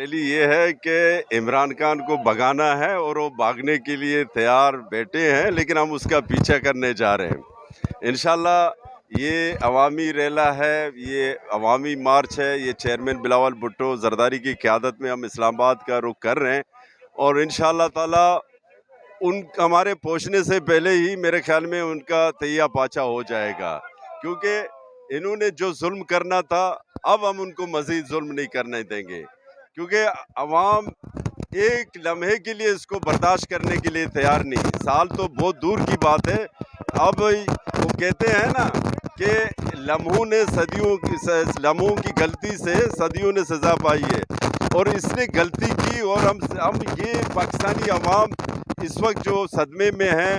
Rally یہ ہے کہ عمران خان کو بھگانا ہے اور وہ بھاگنے کے لیے تیار بیٹھے ہیں، لیکن ہم اس کا پیچھا کرنے جا رہے ہیں انشاءاللہ۔ یہ عوامی ریلا ہے، یہ عوامی مارچ ہے، یہ چیئرمین بلاول بھٹو زرداری کی قیادت میں ہم اسلام آباد کا رخ کر رہے ہیں، اور انشاءاللہ تعالی ان ہمارے پہنچنے سے پہلے ہی میرے خیال میں ان کا تہیہ پاچا ہو جائے گا، کیونکہ انہوں نے جو ظلم کرنا تھا اب ہم ان کو مزید ظلم نہیں کرنے دیں گے، کیونکہ عوام ایک لمحے کے لیے اس کو برداشت کرنے کے لیے تیار نہیں۔ سال تو بہت دور کی بات ہے، اب وہ کہتے ہیں نا کہ لمحوں کی غلطی سے صدیوں نے سزا پائی ہے، اور اس نے غلطی کی، اور ہم یہ پاکستانی عوام اس وقت جو صدمے میں ہیں،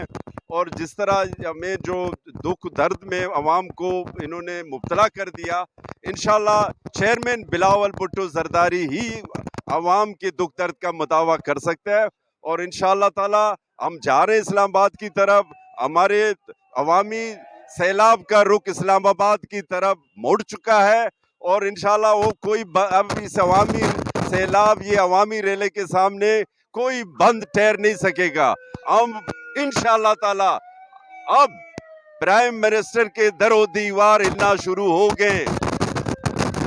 اور جس طرح ہمیں جو دکھ درد میں عوام کو انہوں نے مبتلا کر دیا، انشاءاللہ چیئرمین بلاول بھٹو زرداری ہی عوام کے دکھ درد کا مداوع کر سکتا ہے، اور انشاءاللہ تعالی ہم جا رہے ہیں اسلام آباد کی طرف۔ ہمارے عوامی سیلاب کا رخ اسلام آباد کی طرف مڑ چکا ہے، اور انشاءاللہ وہ کوئی اب اس عوامی سیلاب، یہ عوامی ریلے کے سامنے کوئی بند ٹھہر نہیں سکے گا۔ ہم انشاءاللہ تعالی اب پرائم منسٹر کے در و دیوار ہلنا شروع ہو گئے۔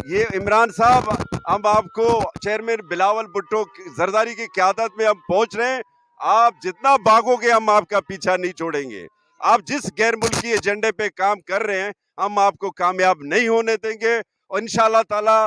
یہ عمران صاحب، ہم آپ کو چیئرمین بلاول بھٹو زرداری کی قیادت میں ہم پہنچ رہے ہیں، آپ جتنا بھاگو گے ہم آپ کا پیچھا نہیں چھوڑیں گے۔ آپ جس غیر ملکی ایجنڈے پہ کام کر رہے ہیں ہم آپ کو کامیاب نہیں ہونے دیں گے، اور انشاءاللہ تعالی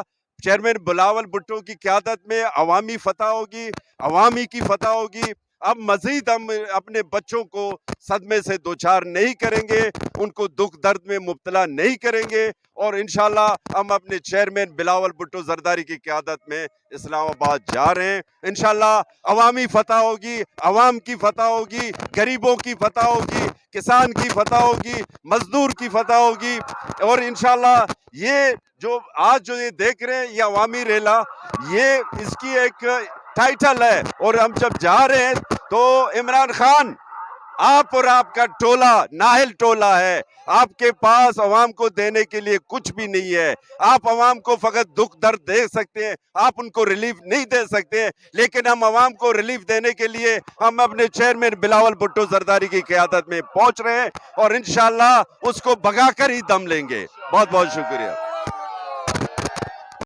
چیئرمین بلاول بھٹو کی قیادت میں عوامی فتح ہوگی، عوامی کی فتح ہوگی۔ اب مزید ہم اپنے بچوں کو صدمے سے دوچار نہیں کریں گے، ان کو دکھ درد میں مبتلا نہیں کریں گے، اور انشاءاللہ ہم اپنے چیئرمین بلاول بھٹو زرداری کی قیادت میں اسلام آباد جا رہے ہیں۔ انشاءاللہ عوامی فتح ہوگی، عوام کی فتح ہوگی، غریبوں کی فتح ہوگی، کسان کی فتح ہوگی، مزدور کی فتح ہوگی، اور انشاءاللہ یہ جو آج جو یہ دیکھ رہے ہیں یہ عوامی ریلا، یہ اس کی ایک ٹائٹل ہے، اور ہم جب جا رہے ہیں تو عمران خان، آپ اور آپ کا ٹولہ نااہل ٹولہ ہے، آپ کے پاس عوام کو دینے کے لیے کچھ بھی نہیں ہے۔ آپ عوام کو فقط دکھ درد دے سکتے ہیں، آپ ان کو ریلیف نہیں دے سکتے، لیکن ہم عوام کو ریلیف دینے کے لیے ہم اپنے چیئرمین بلاول بھٹو زرداری کی قیادت میں پہنچ رہے ہیں، اور انشاءاللہ اس کو بھگا کر ہی دم لیں گے۔ بہت بہت شکریہ۔